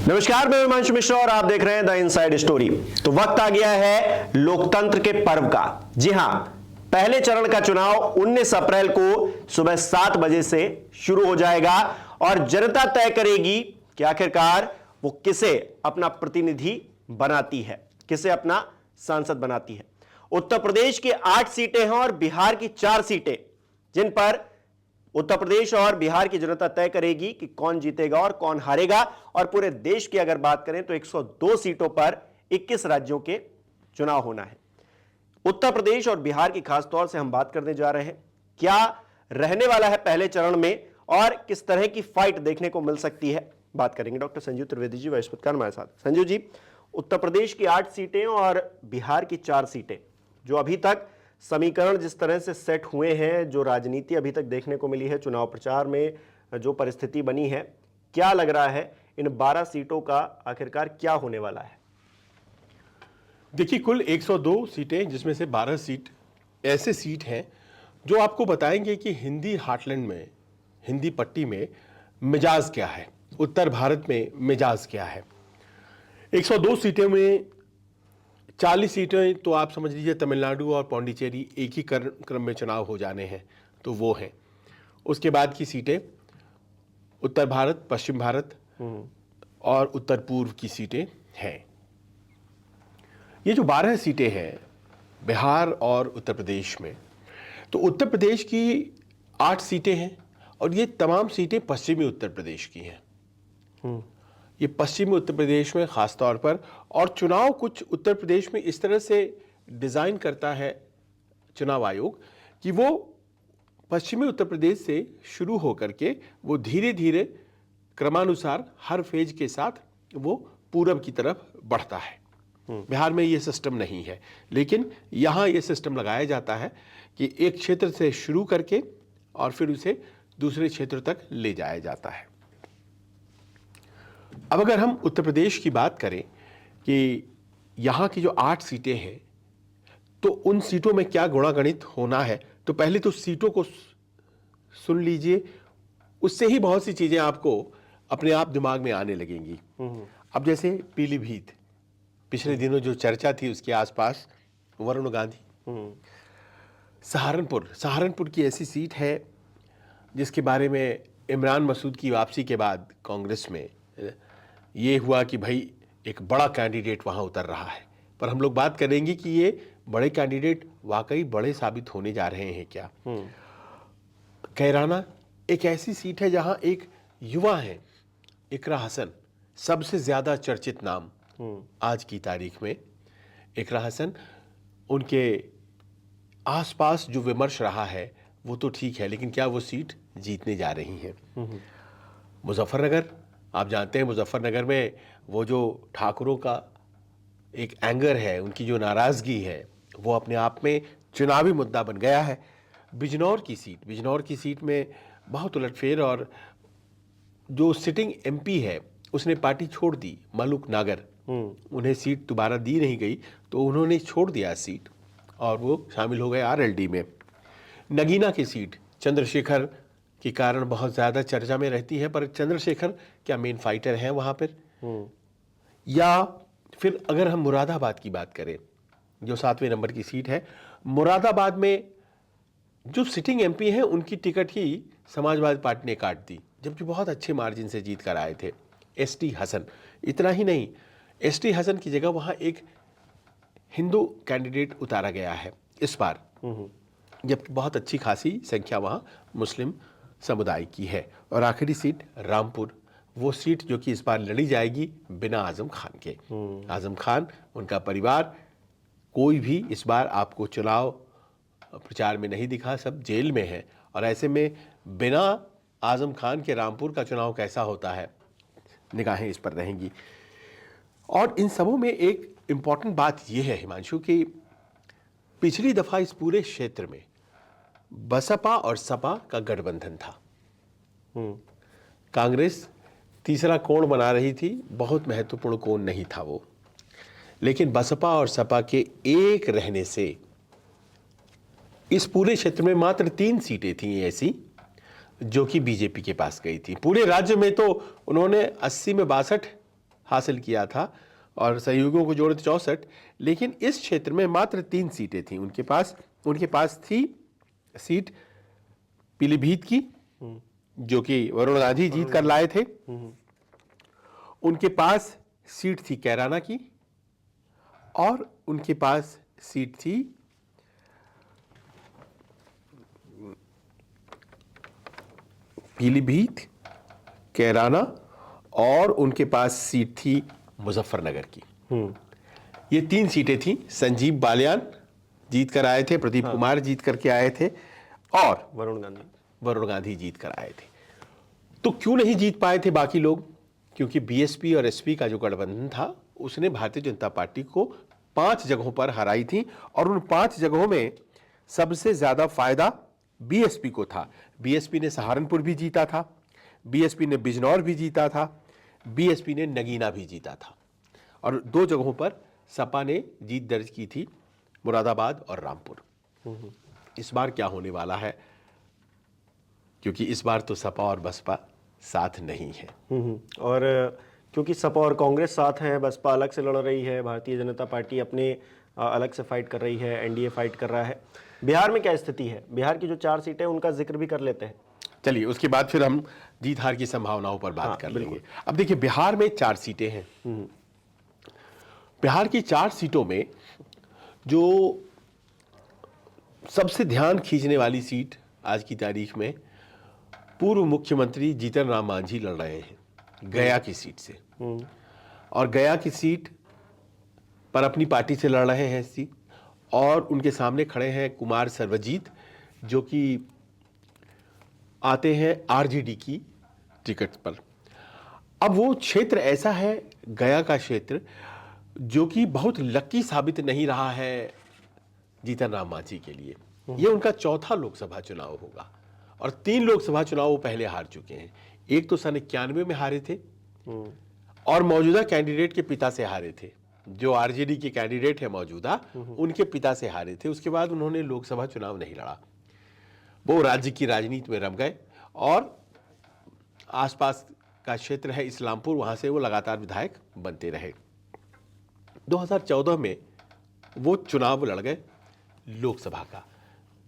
नमस्कार, मैं हिमांशु मिश्रा और आप देख रहे हैं द इनसाइड स्टोरी। तो वक्त आ गया है लोकतंत्र के पर्व का। जी हां, पहले चरण का चुनाव 19 अप्रैल को सुबह 7 बजे से शुरू हो जाएगा और जनता तय करेगी कि आखिरकार वो किसे अपना प्रतिनिधि बनाती है, किसे अपना सांसद बनाती है। उत्तर प्रदेश की 8 सीटें हैं और बिहार की 4 सीटें, जिन पर उत्तर प्रदेश और बिहार की जनता तय करेगी कि कौन जीतेगा और कौन हारेगा। और पूरे देश की अगर बात करें तो 102 सीटों पर 21 राज्यों के चुनाव होना है। उत्तर प्रदेश और बिहार की खास तौर से हम बात करने जा रहे हैं, क्या रहने वाला है पहले चरण में और किस तरह की फाइट देखने को मिल सकती है। बात करेंगे डॉक्टर संजीव त्रिवेदी जी, वाइस पत्रकार हमारे साथ। संजीव जी, उत्तर प्रदेश की 8 सीटें और बिहार की 4 सीटें, जो अभी तक समीकरण जिस तरह से सेट हुए हैं, जो राजनीति अभी तक देखने को मिली है, चुनाव प्रचार में जो परिस्थिति बनी है, क्या लग रहा है इन 12 सीटों का आखिरकार क्या होने वाला है? देखिए, कुल 102 सीटें, जिसमें से 12 सीट ऐसे सीट हैं जो आपको बताएंगे कि हिंदी हार्टलैंड में, हिंदी पट्टी में मिजाज क्या है, उत्तर भारत में मिजाज क्या है। 102 सीटें में 40 सीटें तो आप समझ लीजिए तमिलनाडु और पौंडीचेरी एक ही क्रम में चुनाव हो जाने हैं, तो वो हैं। उसके बाद की सीटें उत्तर भारत, पश्चिम भारत और उत्तर पूर्व की सीटें हैं। ये जो 12 सीटें हैं बिहार और उत्तर प्रदेश में, तो उत्तर प्रदेश की 8 सीटें हैं और ये तमाम सीटें पश्चिमी उत्तर प्रदेश की हैं। ये पश्चिमी उत्तर प्रदेश में खास तौर पर, और चुनाव कुछ उत्तर प्रदेश में इस तरह से डिज़ाइन करता है चुनाव आयोग कि वो पश्चिमी उत्तर प्रदेश से शुरू होकर के वो धीरे धीरे क्रमानुसार हर फेज के साथ वो पूरब की तरफ बढ़ता है। बिहार में ये सिस्टम नहीं है, लेकिन यहाँ ये सिस्टम लगाया जाता है कि एक क्षेत्र से शुरू करके और फिर उसे दूसरे क्षेत्र तक ले जाया जाता है। अब अगर हम उत्तर प्रदेश की बात करें कि यहाँ की जो 8 सीटें हैं, तो उन सीटों में क्या गुणागणित होना है, तो पहले तो सीटों को सुन लीजिए, उससे ही बहुत सी चीजें आपको अपने आप दिमाग में आने लगेंगी। अब जैसे पीलीभीत, पिछले दिनों जो चर्चा थी उसके आसपास, वरुण गांधी। सहारनपुर की ऐसी सीट है जिसके बारे में इमरान मसूद की वापसी के बाद कांग्रेस में ये हुआ कि भाई एक बड़ा कैंडिडेट वहां उतर रहा है, पर हम लोग बात करेंगे कि ये बड़े कैंडिडेट वाकई बड़े साबित होने जा रहे हैं क्या। कैराना एक ऐसी सीट है जहां एक युवा है, इकरा हसन, सबसे ज्यादा चर्चित नाम आज की तारीख में। इकरा हसन, उनके आसपास जो विमर्श रहा है वो तो ठीक है, लेकिन क्या वो सीट जीतने जा रही है। मुजफ्फरनगर, आप जानते हैं मुजफ्फरनगर में वो जो ठाकुरों का एक एंगर है, उनकी जो नाराजगी है, वो अपने आप में चुनावी मुद्दा बन गया है। बिजनौर की सीट में बहुत उलटफेर, और जो सिटिंग एमपी है उसने पार्टी छोड़ दी, मलूक नागर, उन्हें सीट दोबारा दी नहीं गई तो उन्होंने छोड़ दिया सीट और वो शामिल हो गए आरएलडी में। नगीना की सीट चंद्रशेखर के कारण बहुत ज़्यादा चर्चा में रहती है, पर चंद्रशेखर क्या मेन फाइटर हैं वहाँ पर। या फिर अगर हम मुरादाबाद की बात करें, जो 7वें नंबर की सीट है, मुरादाबाद में जो सिटिंग एमपी हैं उनकी टिकट ही समाजवादी पार्टी ने काट दी, जबकि बहुत अच्छे मार्जिन से जीत कर आए थे एसटी हसन। इतना ही नहीं, एसटी हसन की जगह वहाँ एक हिंदू कैंडिडेट उतारा गया है इस बार, जबकि बहुत अच्छी खासी संख्या वहाँ मुस्लिम समुदाय की है। और आखिरी सीट रामपुर, वो सीट जो कि इस बार लड़ी जाएगी बिना आजम खान के। आजम खान, उनका परिवार, कोई भी इस बार आपको चुनाव प्रचार में नहीं दिखा, सब जेल में है। और ऐसे में बिना आजम खान के रामपुर का चुनाव कैसा होता है, निगाहें इस पर रहेंगी। और इन सबों में एक इम्पॉर्टेंट बात यह है हिमांशु कि पिछली दफा इस पूरे क्षेत्र में बसपा और सपा का गठबंधन था। कांग्रेस तीसरा कोण बना रही थी, बहुत महत्वपूर्ण कोण नहीं था वो, लेकिन बसपा और सपा के एक रहने से इस पूरे क्षेत्र में मात्र 3 सीटें थीं ऐसी जो कि बीजेपी के पास गई थी। पूरे राज्य में तो उन्होंने 80 में 62 हासिल किया था और सहयोगियों को जोड़े 64, लेकिन इस क्षेत्र में मात्र 3 सीटें थी उनके पास थी सीट पीलीभीत की, जो कि वरुण गांधी जीत कर लाए थे। उनके पास सीट थी कैराना की, और उनके पास सीट थी पीलीभीत, कैराना, और उनके पास सीट थी मुजफ्फरनगर की। ये 3 सीटें थी। संजीव बालियान जीत कर आए थे, प्रदीप कुमार जीत करके आए थे, और वरुण गांधी जीत कर आए थे। तो क्यों नहीं जीत पाए थे बाकी लोग? क्योंकि बीएसपी और एसपी का जो गठबंधन था उसने भारतीय जनता पार्टी को 5 जगहों पर हराई थी, और उन 5 जगहों में सबसे ज्यादा फायदा बीएसपी को था। बीएसपी ने सहारनपुर भी जीता था, बीएसपी ने बिजनौर भी जीता था, बीएसपी ने नगीना भी जीता था, और 2 जगहों पर सपा ने जीत दर्ज की थी, मुरादाबाद और रामपुर। इस बार क्या होने वाला है? क्योंकि इस बार तो सपा और बसपा साथ नहीं है। और क्योंकि सपा और कांग्रेस साथ हैं, बसपा अलग से लड़ रही है, भारतीय जनता पार्टी अपने अलग से फाइट कर रही है, एनडीए फाइट कर रहा है। बिहार में क्या स्थिति है? बिहार की जो 4 सीटें उनका जिक्र भी कर लेते हैं। चलिए, उसके बाद फिर हम जीत हार की संभावनाओं पर बात कर लेंगे। अब देखिए, बिहार में 4 सीटें हैं। बिहार की 4 सीटों में जो सबसे ध्यान खींचने वाली सीट आज की तारीख में पूर्व मुख्यमंत्री जीतन राम मांझी लड़ रहे हैं गया की सीट से, और गया की सीट पर अपनी पार्टी से लड़ रहे हैं और उनके सामने खड़े हैं कुमार सर्वजीत, जो कि आते हैं आरजेडी की टिकट पर। अब वो क्षेत्र ऐसा है, गया का क्षेत्र, जो कि बहुत लकी साबित नहीं रहा है जीतन राम मांझी के लिए। ये उनका 4था लोकसभा चुनाव होगा, और 3 लोकसभा चुनाव वो पहले हार चुके हैं। एक तो सन 91 में हारे थे, और मौजूदा कैंडिडेट के पिता से हारे थे। जो आरजेडी के कैंडिडेट है मौजूदा, उनके पिता से हारे थे। उसके बाद उन्होंने लोकसभा चुनाव नहीं लड़ा। वो राज्य की राजनीति में रम गए, और आसपास का क्षेत्र है इस्लामपुर, वहां से वो लगातार विधायक बनते रहे। 2014 में वो चुनाव लड़ गए लोकसभा का।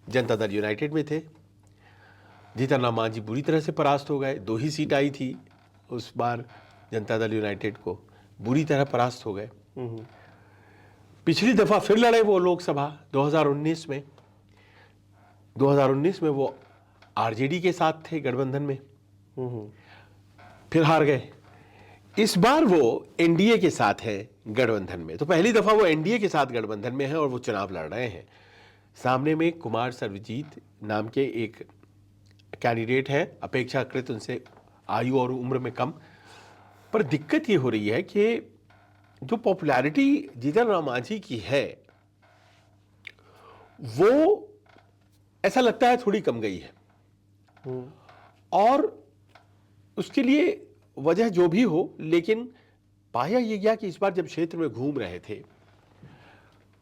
जनता दल यूनाइटेड में थे। जीतन राम मांझी बुरी तरह से परास्त हो गए। 2 ही सीट आई थी उस बार जनता दल यूनाइटेड को, बुरी तरह परास्त हो गए। पिछली दफा फिर लड़े वो लोकसभा 2019 में। 2019 में वो आरजेडी के साथ थे गठबंधन में, फिर हार गए। इस बार वो एनडीए के साथ है गठबंधन में। तो पहली दफा वो एनडीए के साथ गठबंधन में है और वो चुनाव लड़ रहे हैं। सामने में कुमार सर्वजीत नाम के एक कैंडिडेट है, अपेक्षाकृत उनसे आयु और उम्र में कम। पर दिक्कत ये हो रही है कि जो पॉपुलैरिटी जीतन राम मांझी की है, वो ऐसा लगता है थोड़ी कम गई है। और उसके लिए वजह जो भी हो, लेकिन पाया ये गया कि इस बार जब क्षेत्र में घूम रहे थे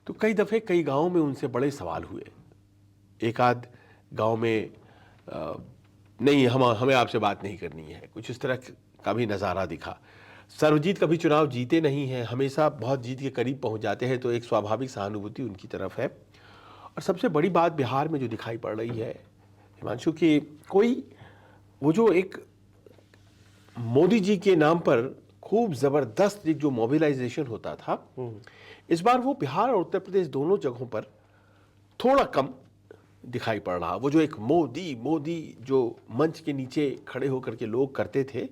तो कई दफे कई गांवों में उनसे बड़े सवाल हुए। एक आध गांव में नहीं, हमें आपसे बात नहीं करनी है, कुछ इस तरह का भी नज़ारा दिखा। सर्वजीत कभी चुनाव जीते नहीं हैं, हमेशा बहुत जीत के करीब पहुंच जाते हैं, तो एक स्वाभाविक सहानुभूति उनकी तरफ है। और सबसे बड़ी बात बिहार में जो दिखाई पड़ रही है हिमांशु, कि कोई वो जो एक मोदी जी के नाम पर खूब जबरदस्त जो मोबिलाइजेशन होता था, इस बार वो बिहार और उत्तर प्रदेश दोनों जगहों पर थोड़ा कम दिखाई पड़ रहा। वो जो एक मोदी मोदी जो मंच के नीचे खड़े होकर के लोग करते थे,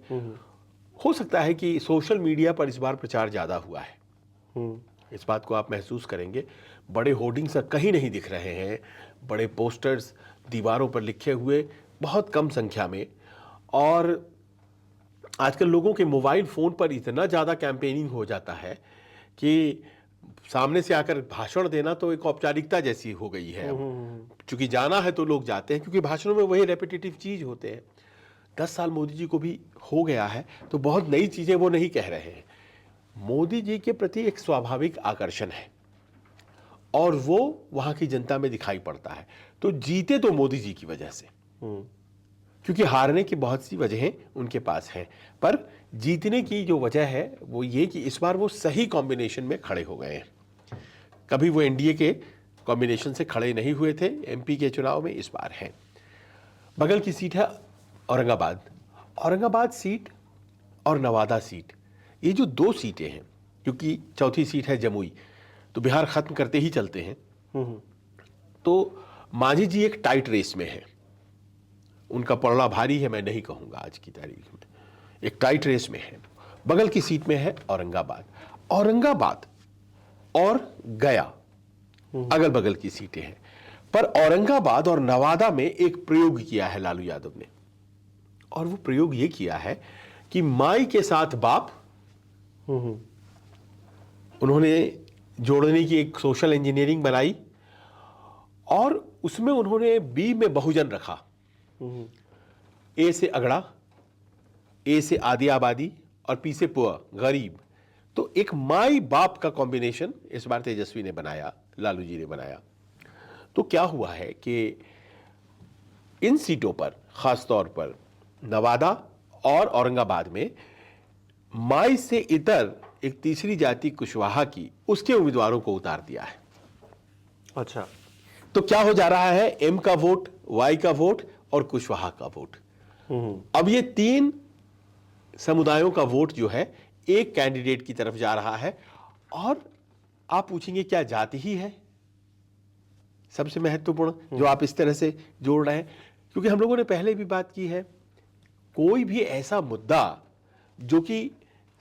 हो सकता है कि सोशल मीडिया पर इस बार प्रचार ज्यादा हुआ है। इस बात को आप महसूस करेंगे। बड़े होर्डिंग्स कहीं नहीं दिख रहे हैं, बड़े पोस्टर्स दीवारों पर लिखे हुए बहुत कम संख्या में। और आजकल लोगों के मोबाइल फोन पर इतना ज़्यादा कैंपेनिंग हो जाता है कि सामने से आकर भाषण देना तो एक औपचारिकता जैसी हो गई है। चूंकि जाना है तो लोग जाते हैं, क्योंकि भाषणों में वही रेपिटेटिव चीज होते हैं। 10 साल मोदी जी को भी हो गया है, तो बहुत नई चीजें वो नहीं कह रहे हैं। मोदी जी के प्रति एक स्वाभाविक आकर्षण है, और वो वहां की जनता में दिखाई पड़ता है। तो जीते तो मोदी जी की वजह से, क्योंकि हारने की बहुत सी वजहें उनके पास हैं। पर जीतने की जो वजह है वो ये कि इस बार वो सही कॉम्बिनेशन में खड़े हो गए हैं। कभी वो एनडीए के कॉम्बिनेशन से खड़े नहीं हुए थे एमपी के चुनाव में, इस बार हैं। बगल की सीट है औरंगाबाद। औरंगाबाद सीट और नवादा सीट, ये जो दो सीटें हैं, क्योंकि चौथी सीट है जमुई, तो बिहार खत्म करते ही चलते हैं। तो मांझी जी एक टाइट रेस में है, उनका पलड़ा भारी है मैं नहीं कहूंगा आज की तारीख में, एक टाइट रेस में है। बगल की सीट में है औरंगाबाद। औरंगाबाद और गया अगल बगल की सीटें हैं, पर औरंगाबाद और नवादा में एक प्रयोग किया है लालू यादव ने, और वो प्रयोग ये किया है कि माई के साथ बाप उन्होंने जोड़ने की एक सोशल इंजीनियरिंग बनाई, और उसमें उन्होंने बी में बहुजन रखा, ए से अगड़ा, ए से आदि आबादी और पी से पुअर गरीब। तो एक माई बाप का कॉम्बिनेशन इस बार तेजस्वी ने बनाया, लालू जी ने बनाया। तो क्या हुआ है कि इन सीटों पर, खासतौर पर नवादा और औरंगाबाद में, माई से इतर एक तीसरी जाति कुशवाहा की, उसके उम्मीदवारों को उतार दिया है। अच्छा, तो क्या हो जा रहा है, एम का वोट, वाई का वोट और कुशवाहा का वोट। अब ये तीन समुदायों का वोट जो है एक कैंडिडेट की तरफ जा रहा है। और आप पूछेंगे क्या जाति ही है सबसे महत्वपूर्ण जो आप इस तरह से जोड़ रहे हैं? क्योंकि हम लोगों ने पहले भी बात की है, कोई भी ऐसा मुद्दा जो कि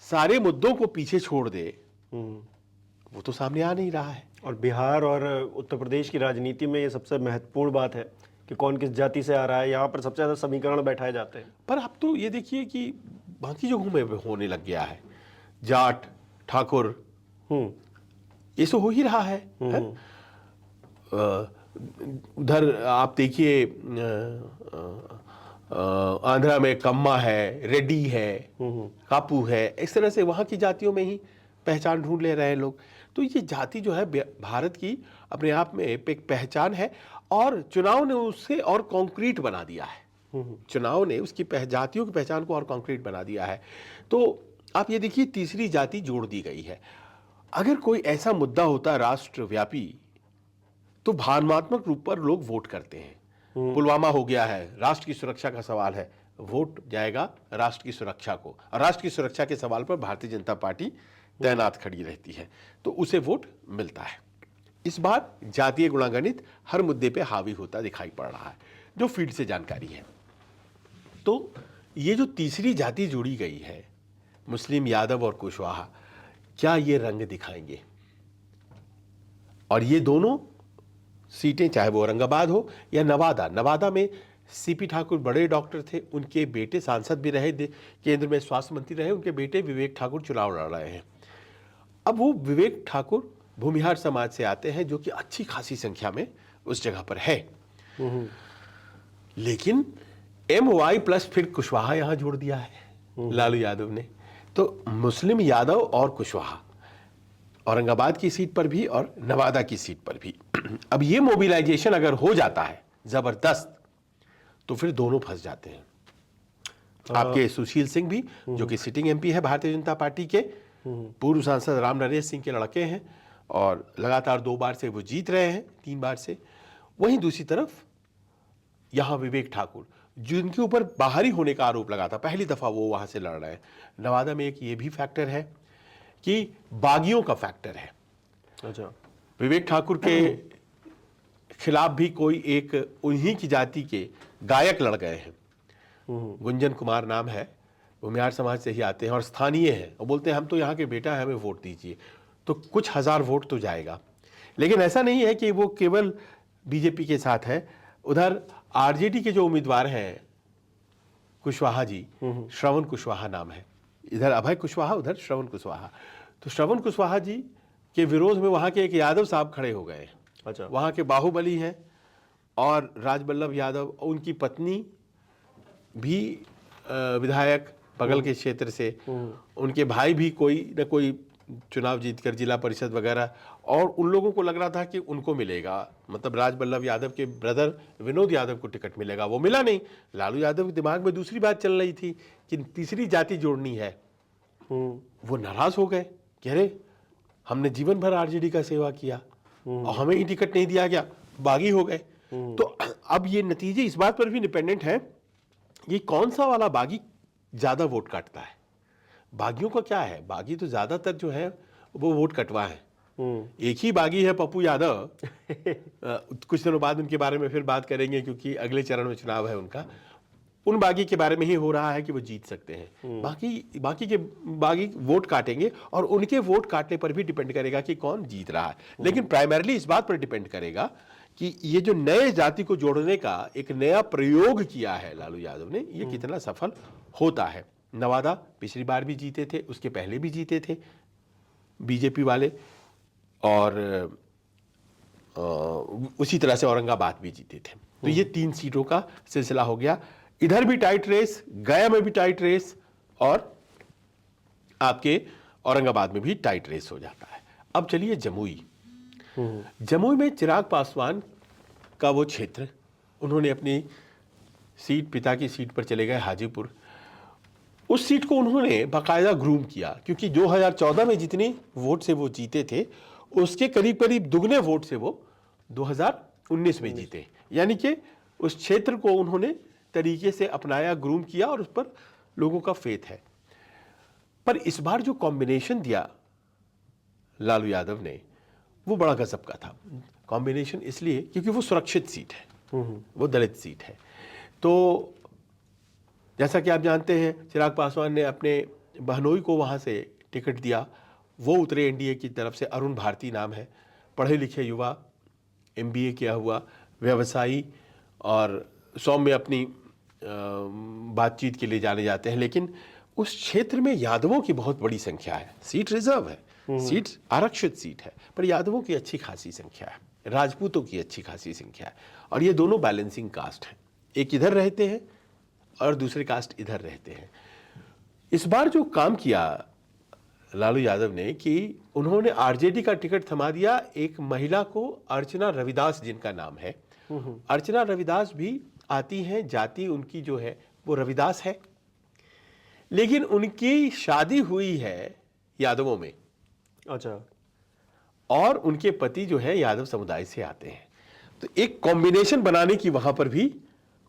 सारे मुद्दों को पीछे छोड़ दे, वो तो सामने आ नहीं रहा है। और बिहार और उत्तर प्रदेश की राजनीति में ये सबसे महत्वपूर्ण बात है कि कौन किस जाति से आ रहा है। यहाँ पर सबसे ज्यादा समीकरण बैठाए जाते हैं। पर अब तो ये देखिए कि बाकी जगहों में होने लग गया है, जाट, ठाकुर, ये तो हो ही रहा है। उधर आप देखिए आंध्रा में कम्मा है, रेड्डी है, कापू है, इस तरह से वहाँ की जातियों में ही पहचान ढूंढ ले रहे हैं लोग। तो ये जाति जो है भारत की अपने आप में एक पहचान है, और चुनाव ने उससे और कॉन्क्रीट बना दिया है। चुनाव ने उसकी जातियों की पहचान को और कॉन्क्रीट बना दिया है। तो आप ये देखिए, तीसरी जाति जोड़ दी गई है। अगर कोई ऐसा मुद्दा होता राष्ट्रव्यापी, तो भावनात्मक रूप पर लोग वोट करते हैं। पुलवामा हो गया है, राष्ट्र की सुरक्षा का सवाल है, वोट जाएगा राष्ट्र की सुरक्षा को, और राष्ट्र की सुरक्षा के सवाल पर भारतीय जनता पार्टी तैनात खड़ी रहती है, तो उसे वोट मिलता है। इस बार जातीय गुणागणित हर मुद्दे पे हावी होता दिखाई पड़ रहा है, जो फील्ड से जानकारी है। तो ये जो तीसरी जाति जुड़ी गई है, मुस्लिम, यादव और कुशवाहा, क्या ये रंग दिखाएंगे? और ये दोनों सीटें, चाहे वो औरंगाबाद हो या नवादा, नवादा में सीपी ठाकुर बड़े डॉक्टर थे, उनके बेटे सांसद भी रहे, केंद्र में स्वास्थ्य मंत्री रहे, उनके बेटे विवेक ठाकुर चुनाव लड़ रहे हैं। अब वो विवेक ठाकुर भूमिहार समाज से आते हैं, जो कि अच्छी खासी संख्या में उस जगह पर है। लेकिन MY प्लस फिर कुशवाहा यहां जोड़ दिया है लालू यादव ने। तो मुस्लिम, यादव और कुशवाहा औरंगाबाद की सीट पर भी और नवादा की सीट पर भी। अब ये मोबिलाइजेशन अगर हो जाता है जबरदस्त, तो फिर दोनों फंस जाते हैं। आपके सुशील सिंह भी, जो कि सिटिंग MP है भारतीय जनता पार्टी के, पूर्व सांसद राम नरेश सिंह के लड़के हैं, और लगातार 2 बार से वो जीत रहे हैं, 3 बार से। वहीं दूसरी तरफ यहां विवेक ठाकुर, जिनके ऊपर बाहरी होने का आरोप लगा था, पहली दफा वो वहां से लड़ रहे हैं। नवादा में एक ये भी फैक्टर है कि बागियों का फैक्टर है। अच्छा, विवेक ठाकुर के खिलाफ भी कोई एक उन्हीं की जाति के गायक लड़ गए हैं, गुंजन कुमार नाम है, भूमिहार समाज से ही आते हैं और स्थानीय हैं, और बोलते हैं हम तो यहाँ के बेटा है, हमें वोट दीजिए। तो कुछ हजार वोट तो जाएगा। लेकिन ऐसा नहीं है कि वो केवल बीजेपी के साथ है। उधर आरजेडी के जो उम्मीदवार हैं कुशवाहा जी, श्रवण कुशवाहा नाम है, इधर अभय कुशवाहा, उधर श्रवण कुशवाहा। तो श्रवण कुशवाहा जी के विरोध में वहां के एक यादव साहब खड़े हो गए। अच्छा, वहां के बाहुबली हैं, और राजबल्लभ यादव, उनकी पत्नी भी विधायक बगल के क्षेत्र से, उनके भाई भी कोई न कोई चुनाव जीतकर जिला परिषद वगैरह और उन लोगों को लग रहा था कि उनको मिलेगा, मतलब राज बल्लभ यादव के ब्रदर विनोद यादव को टिकट मिलेगा, वो मिला नहीं। लालू यादव के दिमाग में दूसरी बात चल रही थी कि तीसरी जाति जोड़नी है। वो नाराज हो गए कि अरे हमने जीवन भर आरजेडी का सेवा किया और हमें ही टिकट नहीं दिया गया, बागी हो गए। तो अब ये नतीजे इस बात पर भी डिपेंडेंट है ये कौन सा वाला बागी ज्यादा वोट काटता है। बागियों का क्या है, बागी तो ज्यादातर जो है वो वोट कटवा है। एक ही बागी है पप्पू यादव कुछ दिनों बाद उनके बारे में फिर बात करेंगे क्योंकि अगले चरण में चुनाव है उनका। उन बागी के बारे में ही हो रहा है कि वो जीत सकते हैं। बागी वोट काटेंगे और उनके वोट काटने पर भी डिपेंड करेगा कि कौन जीत रहा है। लेकिन प्राइमरली इस बात पर डिपेंड करेगा कि ये जो नए जाति को जोड़ने का एक नया प्रयोग किया है लालू यादव ने, ये कितना सफल होता है। नवादा पिछली बार भी जीते थे, उसके पहले भी जीते थे बीजेपी वाले, और उसी तरह से औरंगाबाद भी जीते थे। तो ये 3 सीटों का सिलसिला हो गया। इधर भी टाइट रेस, गया में भी टाइट रेस, और आपके औरंगाबाद में भी टाइट रेस हो जाता है। अब चलिए जमुई। जमुई में चिराग पासवान का वो क्षेत्र, उन्होंने अपनी सीट, पिता की सीट पर चले गए हाजीपुर। उस सीट को उन्होंने बाकायदा ग्रूम किया क्योंकि 2014 में जितनी वोट से वो जीते थे उसके करीब करीब दुगने वोट से वो 2019 में जीते। यानी कि उस क्षेत्र को उन्होंने तरीके से अपनाया, ग्रूम किया, और उस पर लोगों का फेथ है। पर इस बार जो कॉम्बिनेशन दिया लालू यादव ने वो बड़ा गजब का था। कॉम्बिनेशन इसलिए क्योंकि वो सुरक्षित सीट है, वो दलित सीट है। तो जैसा कि आप जानते हैं चिराग पासवान ने अपने बहनोई को वहाँ से टिकट दिया, वो उतरे एनडीए की तरफ से। अरुण भारती नाम है, पढ़े लिखे युवा, एमबीए किया हुआ व्यवसायी, और सौम्य अपनी बातचीत के लिए जाने जाते हैं। लेकिन उस क्षेत्र में यादवों की बहुत बड़ी संख्या है। सीट रिजर्व है, सीट आरक्षित सीट है, पर यादवों की अच्छी खासी संख्या है, राजपूतों की अच्छी खासी संख्या है, और ये दोनों बैलेंसिंग कास्ट हैं। एक इधर रहते हैं और दूसरे कास्ट इधर रहते हैं। इस बार जो काम किया लालू यादव ने कि उन्होंने आरजेडी का टिकट थमा दिया एक महिला को, अर्चना रविदास जिनका नाम है। अर्चना रविदास भी आती हैं, जाति उनकी जो है वो रविदास है, लेकिन उनकी शादी हुई है यादवों में। अच्छा। और उनके पति जो है यादव समुदाय से आते हैं। तो एक कॉम्बिनेशन बनाने की वहां पर भी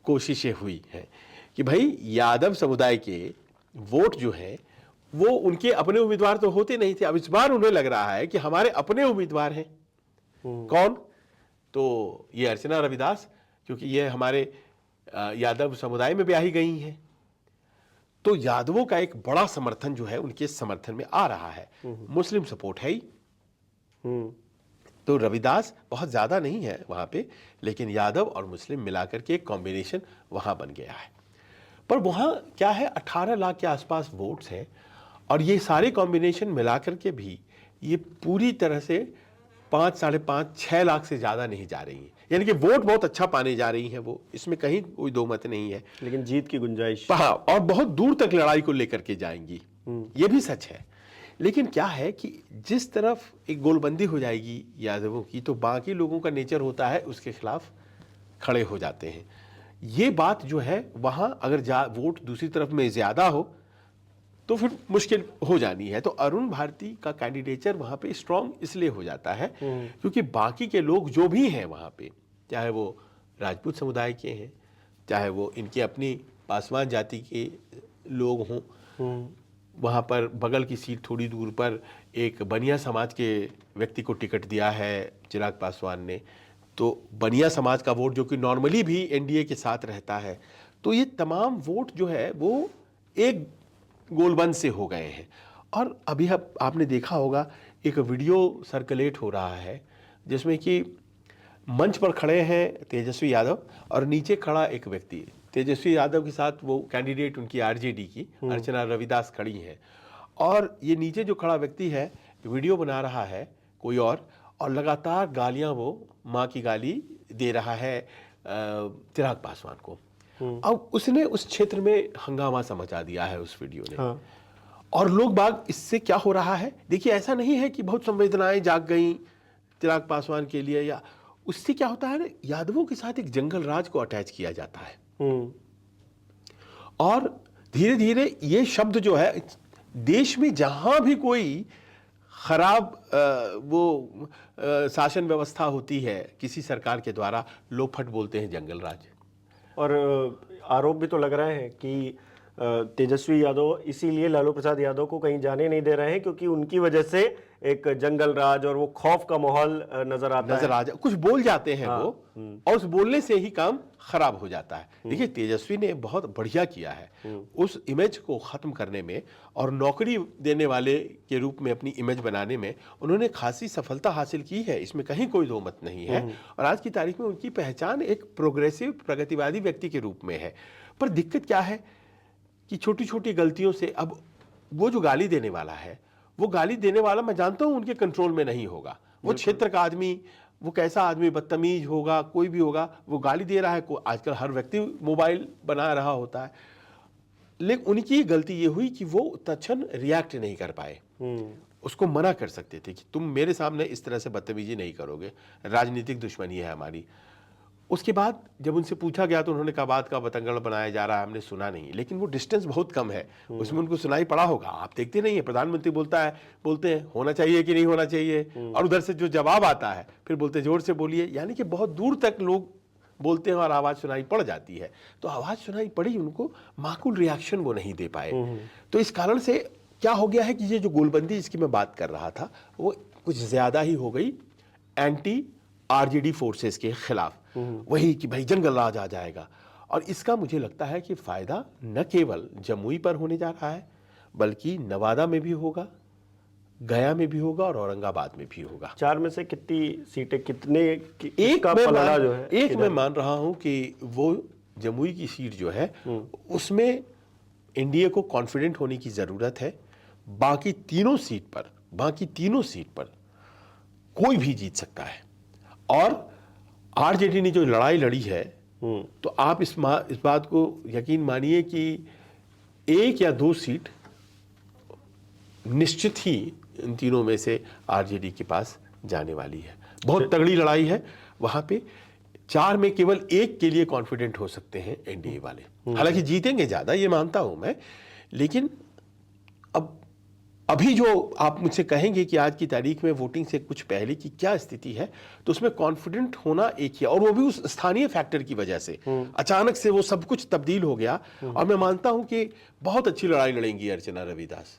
कोशिशें हुई हैं कि भाई यादव समुदाय के वोट जो है वो उनके अपने उम्मीदवार तो होते नहीं थे, अब इस बार उन्हें लग रहा है कि हमारे अपने उम्मीदवार हैं। कौन? तो ये अर्चना रविदास, क्योंकि ये हमारे यादव समुदाय में ब्याही गई हैं। तो यादवों का एक बड़ा समर्थन जो है उनके समर्थन में आ रहा है। मुस्लिम सपोर्ट है ही। तो रविदास बहुत ज्यादा नहीं है वहां पे, लेकिन यादव और मुस्लिम मिलाकर के एक कॉम्बिनेशन वहां बन गया है। पर वहां क्या है, 18 लाख के आसपास वोट्स हैं, और ये सारे कॉम्बिनेशन मिलाकर के भी ये पूरी तरह से 5, 5.5, 6 लाख से ज्यादा नहीं जा रही है। यानी कि वोट बहुत अच्छा पाने जा रही है वो, इसमें कहीं कोई दो मत नहीं है। लेकिन जीत की गुंजाइश, हाँ, और बहुत दूर तक लड़ाई को लेकर के जाएंगी, ये भी सच है। लेकिन क्या है कि जिस तरफ एक गोलबंदी हो जाएगी यादवों की, तो बाकी लोगों का नेचर होता है उसके खिलाफ खड़े हो जाते हैं। ये बात जो है वहां अगर वोट दूसरी तरफ में ज्यादा हो तो फिर मुश्किल हो जानी है। तो अरुण भारती का कैंडिडेचर वहां पे स्ट्रांग इसलिए हो जाता है क्योंकि बाकी के लोग जो भी हैं वहां पे, चाहे वो राजपूत समुदाय के हैं, चाहे वो इनकी अपनी पासवान जाति के लोग हों, वहाँ पर बगल की सीट थोड़ी दूर पर एक बनिया समाज के व्यक्ति को टिकट दिया है चिराग पासवान ने। तो बनिया समाज का वोट जो कि नॉर्मली भी एनडीए के साथ रहता है, तो ये तमाम वोट जो है वो एक गोलबंद से हो गए हैं। और अभी आपने देखा होगा एक वीडियो सर्कुलेट हो रहा है जिसमें कि मंच पर खड़े हैं तेजस्वी यादव और नीचे खड़ा एक व्यक्ति, तेजस्वी यादव के साथ वो कैंडिडेट उनकी आरजेडी की अर्चना रविदास खड़ी हैं, और ये नीचे जो खड़ा व्यक्ति है वीडियो बना रहा है कोई और लगातार गालियां वो माँ की गाली दे रहा है चिराग पासवान को। अब उसने उस क्षेत्र में हंगामा सा मचा दिया है उस वीडियो ने। हाँ। और लोग बाग इससे क्या हो रहा है, देखिए ऐसा नहीं है कि बहुत संवेदनाएं जाग गई चिराग पासवान के लिए, या उससे क्या होता है ना, यादवों के साथ एक जंगल राज को अटैच किया जाता है। और धीरे धीरे ये शब्द जो है देश में जहां भी कोई खराब शासन व्यवस्था होती है किसी सरकार के द्वारा, लोग फट बोलते हैं जंगल राज। और आरोप भी तो लग रहे हैं कि तेजस्वी यादव इसीलिए लालू प्रसाद यादव को कहीं जाने नहीं दे रहे हैं, क्योंकि उनकी वजह से एक जंगल राज और वो खौफ का माहौल नजर आता है। कुछ बोल जाते हैं वो, और उस बोलने से ही काम खराब हो जाता है। देखिए, तेजस्वी ने बहुत बढ़िया किया है उस इमेज को खत्म करने में, और नौकरी देने वाले के रूप में अपनी इमेज बनाने में उन्होंने खासी सफलता हासिल की है, इसमें कहीं कोई दो मत नहीं है। और आज की तारीख में उनकी पहचान एक प्रोग्रेसिव, प्रगतिवादी व्यक्ति के रूप में है। पर दिक्कत क्या है कि छोटी छोटी गलतियों से, अब वो जो गाली देने वाला है, वो गाली देने वाला मैं जानता हूं उनके कंट्रोल में नहीं होगा। वो क्षेत्र का आदमी, वो कैसा आदमी, बदतमीज होगा, कोई भी होगा, वो गाली दे रहा है। आजकल हर व्यक्ति मोबाइल बना रहा होता है। लेकिन उनकी गलती ये हुई कि वो तत्क्षण रिएक्ट नहीं कर पाए। उसको मना कर सकते थे कि तुम मेरे सामने इस तरह से बदतमीजी नहीं करोगे, राजनीतिक दुश्मनी है हमारी। उसके बाद जब उनसे पूछा गया तो उन्होंने कहा बात का बतंगड़ बनाया जा रहा है, हमने सुना नहीं। लेकिन वो डिस्टेंस बहुत कम है, उसमें उनको सुनाई पड़ा होगा। आप देखते नहीं है, प्रधानमंत्री बोलते हैं होना चाहिए कि नहीं होना चाहिए, और उधर से जो जवाब आता है फिर बोलते जोर से बोलिए, यानी कि बहुत दूर तक लोग बोलते हैं और आवाज सुनाई पड़ जाती है। तो आवाज सुनाई पड़ी, उनको माकूल रिएक्शन वो नहीं दे पाए। तो इस कारण से क्या हो गया है कि ये जो गोलबंदी जिसकी मैं बात कर रहा था, वो कुछ ज्यादा ही हो गई एंटी आरजेडी फोर्सेस के खिलाफ। वही कि भाई जंगल राज आ जाएगा। और इसका मुझे लगता है कि फायदा न केवल जमुई पर होने जा रहा है, बल्कि नवादा में भी होगा, गया में भी होगा, और औरंगाबाद में भी होगा। 4 में से कितनी सीटें, कितने एक का पलड़ा जो है, एक मैं मान रहा हूं कि वो जमुई की सीट जो है उसमें एनडीए को कॉन्फिडेंट होने की जरूरत है। बाकी तीनों सीट पर कोई भी जीत सकता है। और आरजेडी ने जो लड़ाई लड़ी है, तो आप इस बात को यकीन मानिए कि 1 या 2 सीट निश्चित ही इन तीनों में से आरजेडी के पास जाने वाली है। बहुत तगड़ी लड़ाई है वहां पे। 4 में केवल 1 के लिए कॉन्फिडेंट हो सकते हैं एनडीए वाले। हालांकि जीतेंगे ज्यादा, ये मानता हूं मैं, लेकिन अब अभी जो आप मुझसे कहेंगे कि आज की तारीख में वोटिंग से कुछ पहले की क्या स्थिति है, तो उसमें कॉन्फिडेंट होना एक ही, और वो भी उस स्थानीय फैक्टर की वजह से अचानक से वो सब कुछ तब्दील हो गया। और मैं मानता हूं कि बहुत अच्छी लड़ाई लड़ेंगी अर्चना रविदास।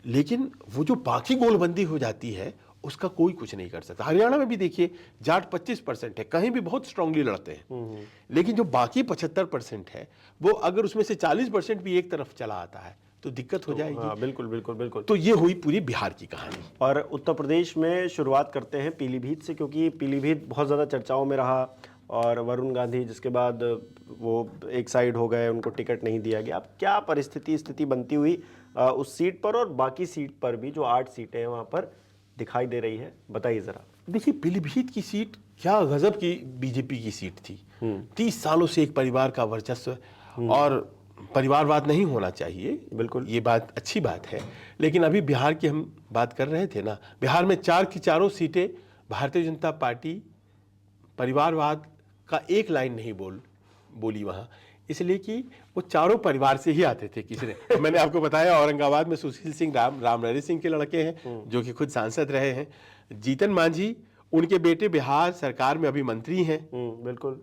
लेकिन वो जो बाकी गोलबंदी हो जाती है उसका कोई कुछ नहीं कर सकता। हरियाणा में भी देखिए, जाट 25% है, कहीं भी बहुत स्ट्रांगली लड़ते हैं। लेकिन जो बाकी 75% है, वो अगर उसमें से 40% भी एक तरफ चला आता है तो दिक्कत हो जाएगी। हाँ, बिल्कुल बिल्कुल बिल्कुल। तो ये हुई पूरी बिहार की कहानी। और उत्तर प्रदेश में शुरुआत करते हैं पीलीभीत से, क्योंकि पीलीभीत बहुत ज़्यादा चर्चाओं में रहा, और वरुण गांधी जिसके बाद वो एक साइड हो गए, उनको टिकट नहीं दिया गया। अब क्या स्थिति बनती हुई उस सीट पर और बाकी सीट पर भी, जो 8 सीटें हैं वहाँ पर दिखाई दे रही है, बताइए ज़रा। देखिए, पीलीभीत की सीट क्या गजब की बीजेपी की सीट थी। 30 सालों से एक परिवार का वर्चस्व, और परिवारवाद नहीं होना चाहिए, बिल्कुल ये बात अच्छी बात है। लेकिन अभी बिहार की हम बात कर रहे थे ना, बिहार में 4 की चारों सीटें भारतीय जनता पार्टी परिवारवाद का एक लाइन नहीं बोली वहां, इसलिए कि वो चारों परिवार से ही आते थे। किसी ने मैंने आपको बताया, औरंगाबाद में सुशील सिंह रामनरेश सिंह के लड़के हैं, जो कि खुद सांसद रहे हैं। जीतन मांझी, उनके बेटे बिहार सरकार में अभी मंत्री हैं। बिल्कुल।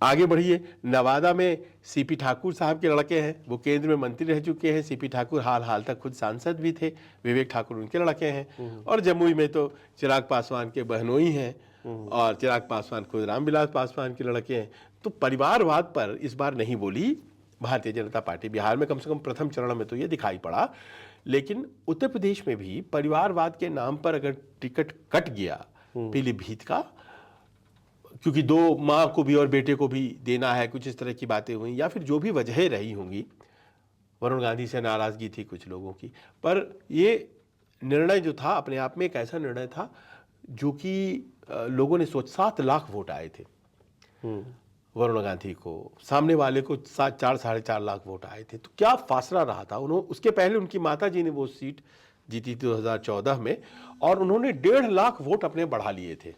आगे बढ़िए, नवादा में सीपी ठाकुर साहब के लड़के हैं, वो केंद्र में मंत्री रह चुके हैं। सीपी ठाकुर हाल तक खुद सांसद भी थे। विवेक ठाकुर उनके लड़के हैं। और जमुई में तो चिराग पासवान के बहनोई हैं, और चिराग पासवान खुद रामविलास पासवान के लड़के हैं। तो परिवारवाद पर इस बार नहीं बोली भारतीय जनता पार्टी। बिहार में कम से कम प्रथम चरण में तो ये दिखाई पड़ा। लेकिन उत्तर प्रदेश में भी परिवारवाद के नाम पर अगर टिकट कट गया पीलीभीत का, क्योंकि 2 माँ को भी और बेटे को भी देना है, कुछ इस तरह की बातें हुई, या फिर जो भी वजहें रही होंगी, वरुण गांधी से नाराजगी थी कुछ लोगों की। पर ये निर्णय जो था अपने आप में एक ऐसा निर्णय था जो कि लोगों ने 7 लाख वोट आए थे वरुण गांधी को, सामने वाले को 4 साढ़े 4 लाख वोट आए थे। तो क्या फासला रहा था। उसके पहले उनकी माता जी ने वो सीट जीती थी 2014 में, और उन्होंने 1.5 लाख वोट अपने बढ़ा लिए थे।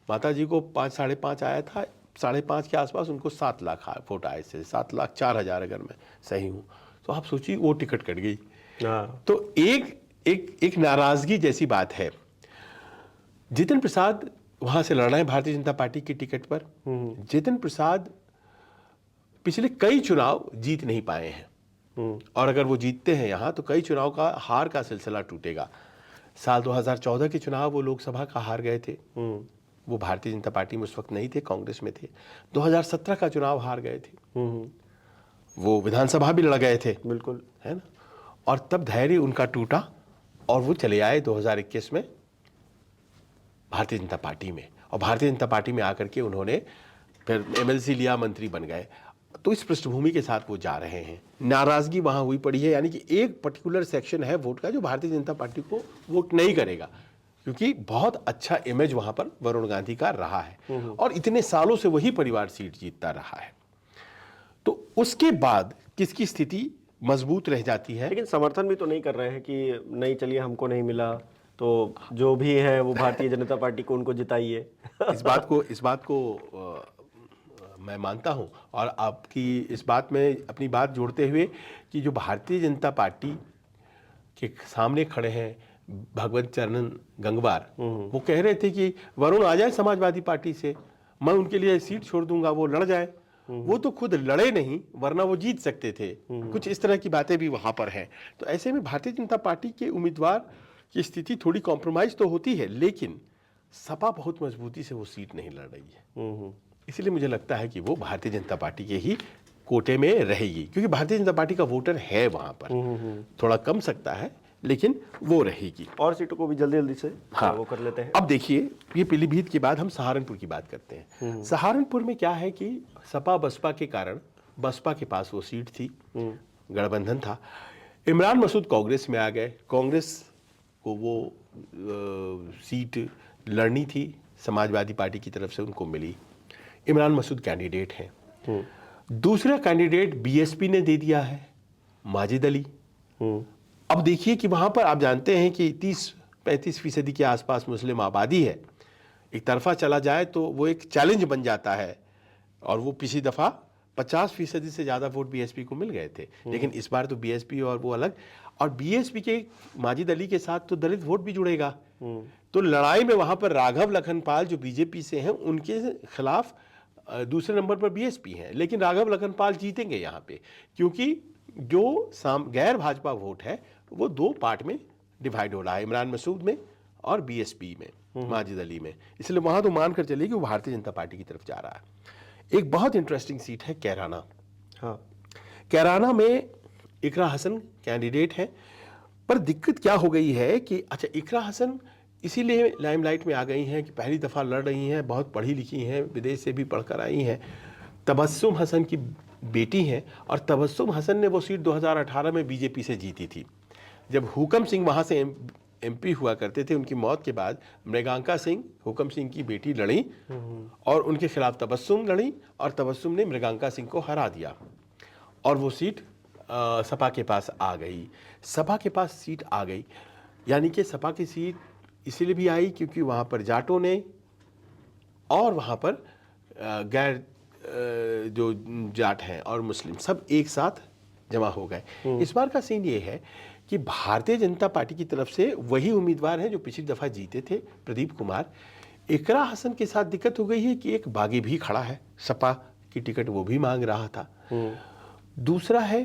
माता जी को 5-5.5 आया था, 5.5 के आसपास उनको 7 लाख वोट आए थे, 7,04,000 अगर मैं सही हूँ। तो आप सोचिए वो टिकट कट गई। तो एक नाराजगी जैसी बात है। जितिन प्रसाद वहां से लड़ रहे हैं भारतीय जनता पार्टी की टिकट पर। जितिन प्रसाद पिछले कई चुनाव जीत नहीं पाए हैं, और अगर वो जीतते हैं यहाँ तो कई चुनाव का हार का सिलसिला टूटेगा। साल 2014 के चुनाव वो लोकसभा का हार गए थे, वो भारतीय जनता पार्टी में उस वक्त नहीं थे, कांग्रेस में थे। 2017 का चुनाव हार गए थे, वो विधानसभा भी लड़ गए थे, बिल्कुल, है ना। और तब धैर्य उनका टूटा और वो चले आए 2021 में भारतीय जनता पार्टी में, और भारतीय जनता पार्टी में आकर के उन्होंने फिर एमएलसी लिया, मंत्री बन गए। तो इस पृष्ठभूमि के साथ वो जा रहे हैं। नाराजगी वहां हुई पड़ी है, यानी कि एक पर्टिकुलर सेक्शन है वोट का जो भारतीय जनता पार्टी को वोट नहीं करेगा, क्योंकि बहुत अच्छा इमेज वहां पर वरुण गांधी का रहा है और इतने सालों से वही परिवार सीट जीतता रहा है। तो उसके बाद किसकी स्थिति मजबूत रह जाती है। लेकिन समर्थन भी तो नहीं कर रहे हैं कि नहीं, चलिए हमको नहीं मिला तो जो भी है वो भारतीय जनता पार्टी को उनको जिताइए। इस बात को मैं मानता हूं, और आपकी इस बात में अपनी बात जोड़ते हुए कि जो भारतीय जनता पार्टी के सामने खड़े हैं भगवत चरण गंगवार, वो कह रहे थे कि वरुण आ जाए समाजवादी पार्टी से, मैं उनके लिए सीट छोड़ दूंगा, वो लड़ जाए। वो तो खुद लड़े नहीं, वरना वो जीत सकते थे। कुछ इस तरह की बातें भी वहां पर हैं। तो ऐसे में भारतीय जनता पार्टी के उम्मीदवार की स्थिति थोड़ी कॉम्प्रोमाइज तो होती है, लेकिन सपा बहुत मजबूती से वो सीट नहीं लड़ रही है। इसलिए मुझे लगता है कि वो भारतीय जनता पार्टी के ही कोटे में रहेगी, क्योंकि भारतीय जनता पार्टी का वोटर है वहां पर। थोड़ा कम सकता है, लेकिन वो रहेगी। और सीटों को भी जल्दी जल्दी से वो कर लेते हैं। अब देखिए, ये पीलीभीत के बाद हम सहारनपुर की बात करते हैं। सहारनपुर में क्या है कि सपा बसपा के कारण बसपा के पास वो सीट थी, गठबंधन था। इमरान मसूद कांग्रेस में आ गए, कांग्रेस को वो सीट लड़नी थी, समाजवादी पार्टी की तरफ से उनको मिली। इमरान मसूद कैंडिडेट हैं। दूसरा कैंडिडेट बीएसपी ने दे दिया है, माजिद अली। अब देखिए कि वहां पर आप जानते हैं कि 30-35% के आसपास मुस्लिम आबादी है। एक तरफा चला जाए तो वो एक चैलेंज बन जाता है, और वो पिछली दफा 50% से ज्यादा वोट बीएसपी को मिल गए थे, लेकिन इस बार तो बीएसपी और वो अलग, और बीएसपी के माजिद अली के साथ तो दलित वोट भी जुड़ेगा। तो लड़ाई में वहां पर राघव लखनपाल जो बीजेपी से हैं, उनके खिलाफ दूसरे नंबर पर बीएसपी हैं, लेकिन राघव लखनपाल जीतेंगे यहाँ पे, क्योंकि जो गैर भाजपा वोट है वो 2 पार्ट में डिवाइड हो रहा है, इमरान मसूद में और बीएसपी में, माजिद अली में। इसलिए वहां तो मानकर चलिए कि वो भारतीय जनता पार्टी की तरफ जा रहा है। एक बहुत इंटरेस्टिंग सीट है कैराना। कैराना में इकरा हसन कैंडिडेट है, पर दिक्कत क्या हो गई है कि अच्छा, इकरा हसन इसीलिए लाइमलाइट में आ गई हैं कि पहली दफ़ा लड़ रही हैं, बहुत पढ़ी लिखी हैं, विदेश से भी पढ़कर आई हैं, तबस्सुम हसन की बेटी हैं, और तबस्सुम हसन ने वो सीट 2018 में बीजेपी से जीती थी। जब हुकम सिंह वहाँ से एमपी हुआ करते थे, उनकी मौत के बाद मृगांका सिंह, हुकम सिंह की बेटी, लड़ी और उनके खिलाफ तबस्सुम लड़ी, और तबस्सुम ने मृगांका सिंह को हरा दिया, और वो सीट सपा के पास आ गई। सपा के पास सीट आ गई, यानी कि सपा की सीट इसलिए भी आई क्योंकि वहाँ पर जाटों ने और वहाँ पर गैर जो जाट हैं और मुस्लिम सब एक साथ जमा हो गए। इस बार का सीन ये है कि भारतीय जनता पार्टी की तरफ से वही उम्मीदवार हैं जो पिछली दफ़ा जीते थे, प्रदीप कुमार। इकरा हसन के साथ दिक्कत हो गई है कि एक बागी भी खड़ा है, सपा की टिकट वो भी मांग रहा था। दूसरा है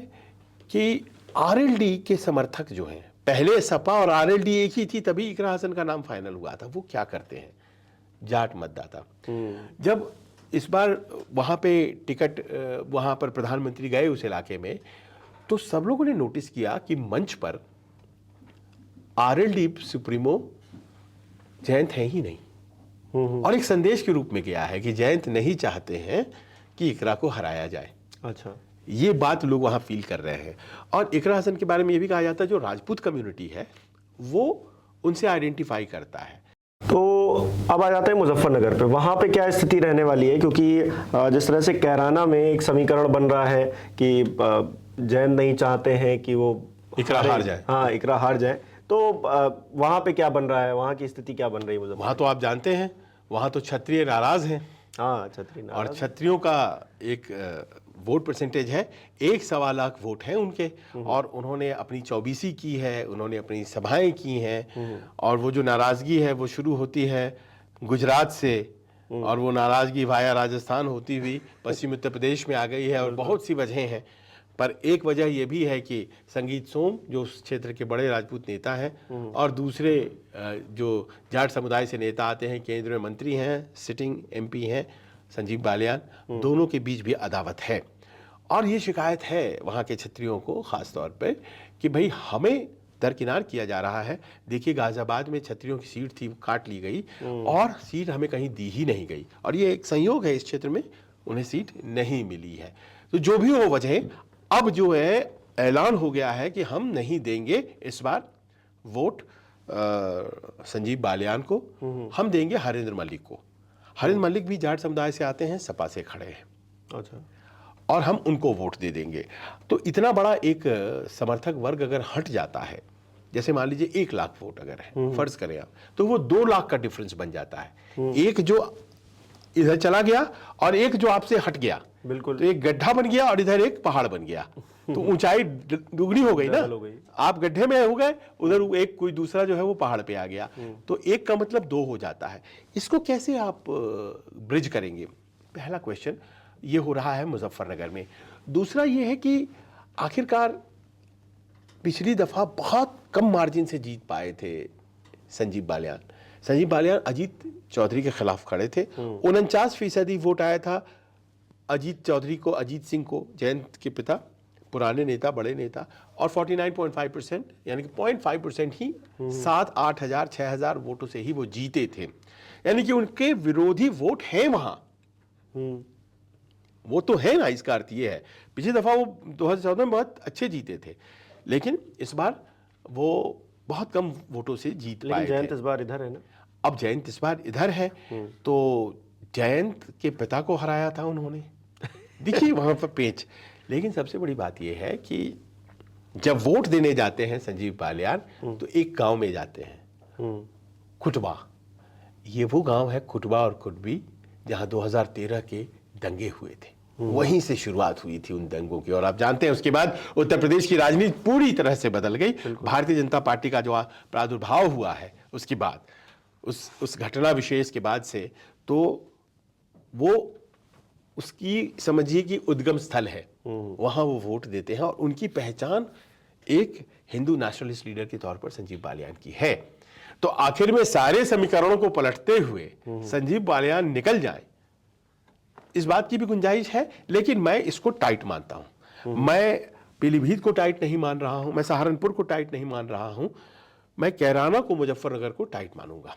कि आरएलडी के समर्थक जो हैं, पहले सपा और आरएलडी एक ही थी, तभी इकरा हसन का नाम फाइनल हुआ था। वो क्या करते हैं, जाट मतदाता। जब इस बार वहाँ पे टिकट, वहाँ पर प्रधानमंत्री गए उस इलाके में, तो सब लोगों ने नोटिस किया कि मंच पर आरएलडी सुप्रीमो जयंत है ही नहीं, और एक संदेश के रूप में गया है कि जयंत नहीं चाहते हैं कि इकरा को हराया जाए। अच्छा, ये बात लोग वहां फील कर रहे हैं। और इकरा हसन के बारे में ये भी कहा जाता है जो राजपूत कम्युनिटी है वो उनसे आइडेंटिफाई करता है। तो अब आ जाते हैं मुजफ्फरनगर पे, वहाँ पे क्या स्थिति रहने वाली है? क्योंकि जिस तरह से कैराना में एक समीकरण बन रहा है कि जैन नहीं चाहते हैं कि वो इकरा हार जाए। हाँ, इकरा हार जाए तो वहां पे क्या बन रहा है, वहां की स्थिति क्या बन रही है मुझे? वहाँ तो आप जानते हैं, वहाँ तो क्षत्रिय नाराज हैं। हाँ, छतरी और क्षत्रियों का एक वोट परसेंटेज है, 1.25 लाख वोट हैं उनके, और उन्होंने अपनी चौबीसी की है, उन्होंने अपनी सभाएं की हैं, और वो जो नाराज़गी है वो शुरू होती है गुजरात से, और वो नाराज़गी वाया राजस्थान होती हुई पश्चिम उत्तर प्रदेश में आ गई है, और बहुत सी वजहें हैं। पर एक वजह यह भी है कि संगीत सोम जो उस क्षेत्र के बड़े राजपूत नेता हैं, और दूसरे जो जाट समुदाय से नेता आते हैं, केंद्रीय मंत्री हैं, सिटिंग एमपी हैं संजीव बालियान, दोनों के बीच भी अदावत है। और ये शिकायत है वहाँ के क्षत्रियों को ख़ास तौर पे कि भाई हमें दरकिनार किया जा रहा है। देखिए गाजियाबाद में क्षत्रियों की सीट थी, काट ली गई, और सीट हमें कहीं दी ही नहीं गई, और ये एक संयोग है, इस क्षेत्र में उन्हें सीट नहीं मिली है। तो जो भी हो वजह, अब जो है ऐलान हो गया है कि हम नहीं देंगे इस बार वोट संजीव बालियान को, हम देंगे हरेंद्र मलिक को। हरेंद्र मलिक भी जाट समुदाय से आते हैं, सपा से खड़े हैं। अच्छा। और हम उनको वोट दे देंगे। तो इतना बड़ा एक समर्थक वर्ग अगर हट जाता है, जैसे मान लीजिए 1 लाख वोट अगर है, फर्ज करें आप, तो वो 2 लाख का डिफरेंस बन जाता है। एक जो इधर चला गया और एक जो आपसे हट गया, बिल्कुल। तो एक गड्ढा बन गया और इधर एक पहाड़ बन गया, तो ऊंचाई दुगनी हो गई ना। आप गड्ढे में हो गए, उधर एक कोई दूसरा जो है वो पहाड़ पे आ गया, तो एक का मतलब 2 हो जाता है। इसको कैसे आप ब्रिज करेंगे? पहला क्वेश्चन ये हो रहा है मुजफ्फरनगर में। दूसरा ये है कि आखिरकार पिछली दफा बहुत कम मार्जिन से जीत पाए थे संजीव बालियान। संजीव बालियान अजीत चौधरी के खिलाफ खड़े थे, 49% वोट आया था अजीत चौधरी को, अजीत सिंह को, जयंत के पिता, पुराने नेता, बड़े नेता, और 49.5% यानी कि 0.5% ही 7-8 हज़ार 6 हज़ार वोटों से ही वो जीते थे। यानी कि उनके विरोधी वोट हैं वहां, वो तो है ना, इसका अर्थ ये है। पिछली दफा वो 2014 में बहुत अच्छे जीते थे, लेकिन इस बार वो बहुत कम वोटों से जीत पाए थे। जयंत इस बार इधर है ना। अब जयंत इस बार इधर है, तो जयंत के पिता को हराया था उन्होंने। देखिए वहां पर पेच। लेकिन सबसे बड़ी बात यह है कि जब वोट देने जाते हैं संजीव बालियान, तो एक गांव में जाते हैं, खुटबा। ये वो गांव है खुटबा और कुटबी, जहां 2013 के दंगे हुए थे। वहीं से शुरुआत हुई थी उन दंगों की, और आप जानते हैं उसके बाद उत्तर प्रदेश की राजनीति पूरी तरह से बदल गई। भारतीय जनता पार्टी का जो प्रादुर्भाव हुआ है उसके बाद, उस घटना विशेष के बाद से, तो वो उसकी समझिए कि उद्गम स्थल है, वहां वो वोट देते हैं, और उनकी पहचान एक हिंदू नेशनलिस्ट लीडर के तौर पर संजीव बालियान की है। तो आखिर में सारे समीकरणों को पलटते हुए संजीव बालियान निकल जाए, इस बात की भी गुंजाइश है, लेकिन मैं इसको टाइट मानता हूं। मैं पीलीभीत को टाइट नहीं मान रहा हूं, मैं सहारनपुर को टाइट नहीं मान रहा हूं, मैं कैराना को, मुजफ्फरनगर को टाइट मानूंगा।